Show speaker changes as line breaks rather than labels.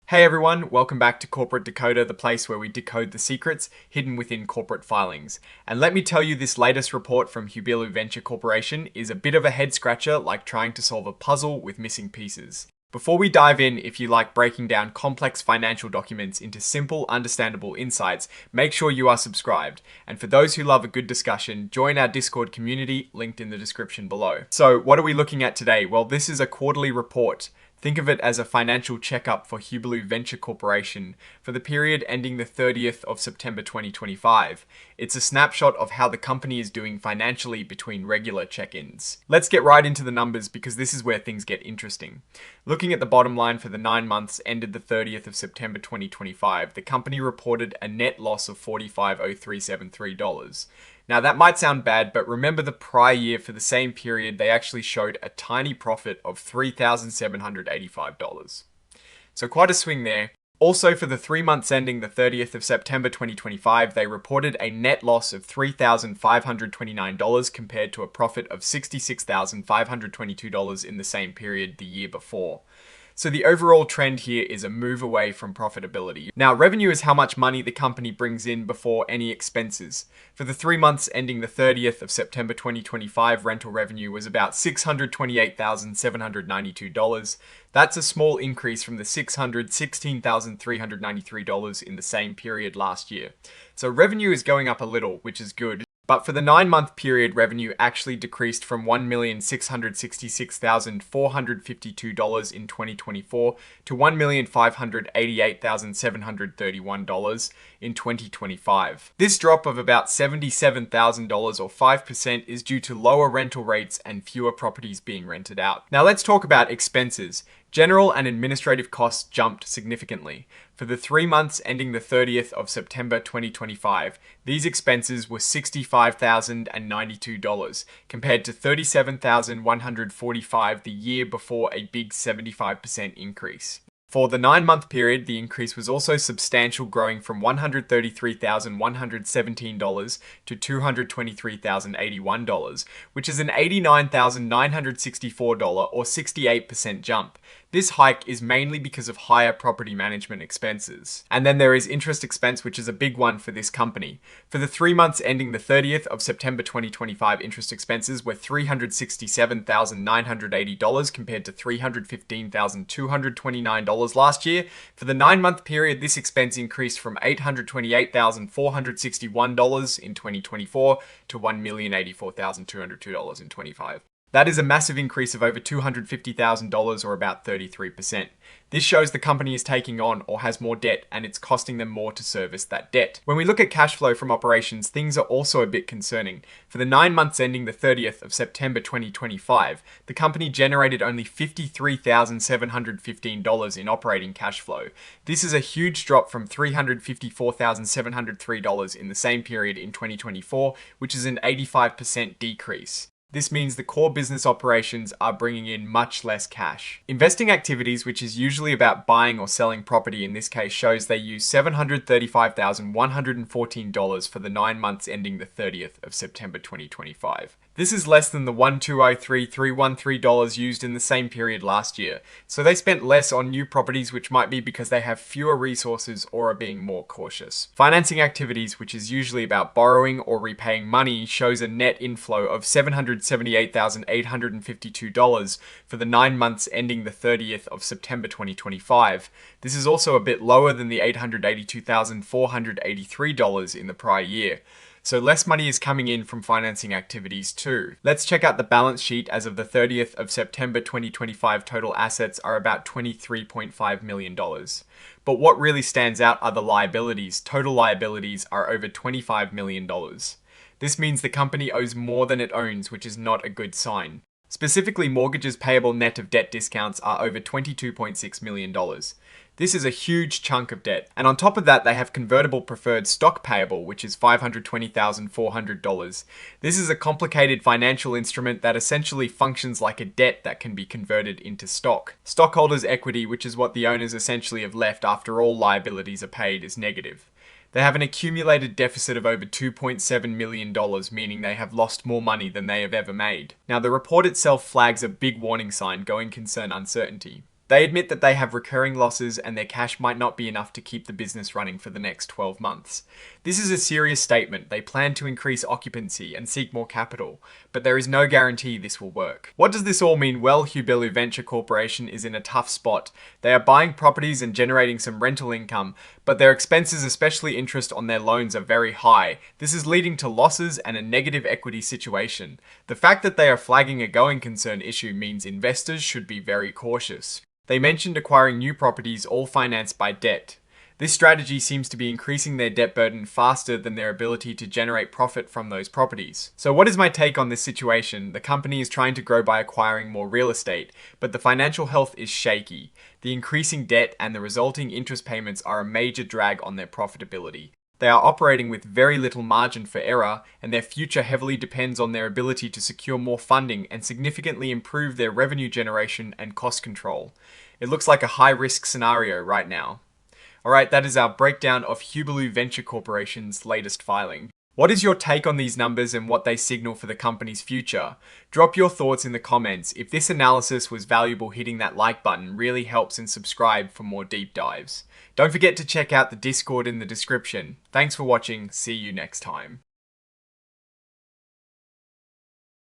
Hey everyone, welcome back to Corporate Decoder, the place where we decode the secrets hidden within corporate filings. And let me tell you, this latest report from Hubilu Venture Corporation is a bit of a head scratcher, like trying to solve a puzzle with missing pieces. Before we dive in, if you like breaking down complex financial documents into simple, understandable insights, make sure you are subscribed. And for those who love a good discussion, join our Discord community, linked in the description below. So what are we looking at today? Well, this is a quarterly report. Think of it as a financial checkup for Hubilu Venture Corporation for the period ending the 30th of September 2025. It's a snapshot of how the company is doing financially between regular check-ins. Let's get right into the numbers because this is where things get interesting. Looking at the bottom line for the 9 months ended the 30th of September 2025, the company reported a net loss of $45,0373. Now that might sound bad, but remember the prior year for the same period, they actually showed a tiny profit of $3,785. So quite a swing there. Also for the 3 months ending the 30th of September 2025, they reported a net loss of $3,529 compared to a profit of $66,522 in the same period the year before. So the overall trend here is a move away from profitability. Now, revenue is how much money the company brings in before any expenses. For the 3 months ending the 30th of September 2025, rental revenue was about $628,792. That's a small increase from the $616,393 in the same period last year. So revenue is going up a little, which is good. But for the 9-month period, revenue actually decreased from $1,666,452 in 2024 to $1,588,731 in 2025. This drop of about $77,000 or 5% is due to lower rental rates and fewer properties being rented out. Now let's talk about expenses. General and administrative costs jumped significantly. For the 3 months ending the 30th of September 2025, these expenses were $65,092 compared to $37,145 the year before, a big 75% increase. For the 9-month period, the increase was also substantial, growing from $133,117 to $223,081, which is an $89,964 or 68% jump. This hike is mainly because of higher property management expenses. And then there is interest expense, which is a big one for this company. For the 3 months ending the 30th of September 2025, interest expenses were $367,980 compared to $315,229 last year. For the 9-month period, this expense increased from $828,461 in 2024 to $1,084,202 in 2025. That is a massive increase of over $250,000 or about 33%. This shows the company is taking on or has more debt and it's costing them more to service that debt. When we look at cash flow from operations, things are also a bit concerning. For the 9 months ending the 30th of September 2025, the company generated only $53,715 in operating cash flow. This is a huge drop from $354,703 in the same period in 2024, which is an 85% decrease. This means the core business operations are bringing in much less cash. Investing activities, which is usually about buying or selling property, in this case shows they used $735,114 for the 9 months ending the 30th of September 2025. This is less than the $1,203,313 used in the same period last year. So they spent less on new properties, which might be because they have fewer resources or are being more cautious. Financing activities, which is usually about borrowing or repaying money, shows a net inflow of $778,852 for the 9 months ending the 30th of September 2025. This is also a bit lower than the $882,483 in the prior year. So less money is coming in from financing activities too. Let's check out the balance sheet. As of the 30th of September 2025, total assets are about $23.5 million. But what really stands out are the liabilities. Total liabilities are over $25 million. This means the company owes more than it owns, which is not a good sign. Specifically, mortgages payable net of debt discounts are over $22.6 million. This is a huge chunk of debt. And on top of that, they have convertible preferred stock payable, which is $520,400. This is a complicated financial instrument that essentially functions like a debt that can be converted into stock. Stockholders' equity, which is what the owners essentially have left after all liabilities are paid, is negative. They have an accumulated deficit of over $2.7 million, meaning they have lost more money than they have ever made. Now, the report itself flags a big warning sign: going concern uncertainty. They admit that they have recurring losses and their cash might not be enough to keep the business running for the next 12 months. This is a serious statement. They plan to increase occupancy and seek more capital, but there is no guarantee this will work. What does this all mean? Well, Hubilu Venture Corporation is in a tough spot. They are buying properties and generating some rental income, but their expenses, especially interest on their loans, are very high. This is leading to losses and a negative equity situation. The fact that they are flagging a going concern issue means investors should be very cautious. They mentioned acquiring new properties all financed by debt. This strategy seems to be increasing their debt burden faster than their ability to generate profit from those properties. So what is my take on this situation? The company is trying to grow by acquiring more real estate, but the financial health is shaky. The increasing debt and the resulting interest payments are a major drag on their profitability. They are operating with very little margin for error, and their future heavily depends on their ability to secure more funding and significantly improve their revenue generation and cost control. It looks like a high-risk scenario right now. Alright, that is our breakdown of Hubilu Venture Corporation's latest filing. What is your take on these numbers and what they signal for the company's future? Drop your thoughts in the comments. If this analysis was valuable, hitting that like button really helps, and subscribe for more deep dives. Don't forget to check out the Discord in the description. Thanks for watching. See you next time.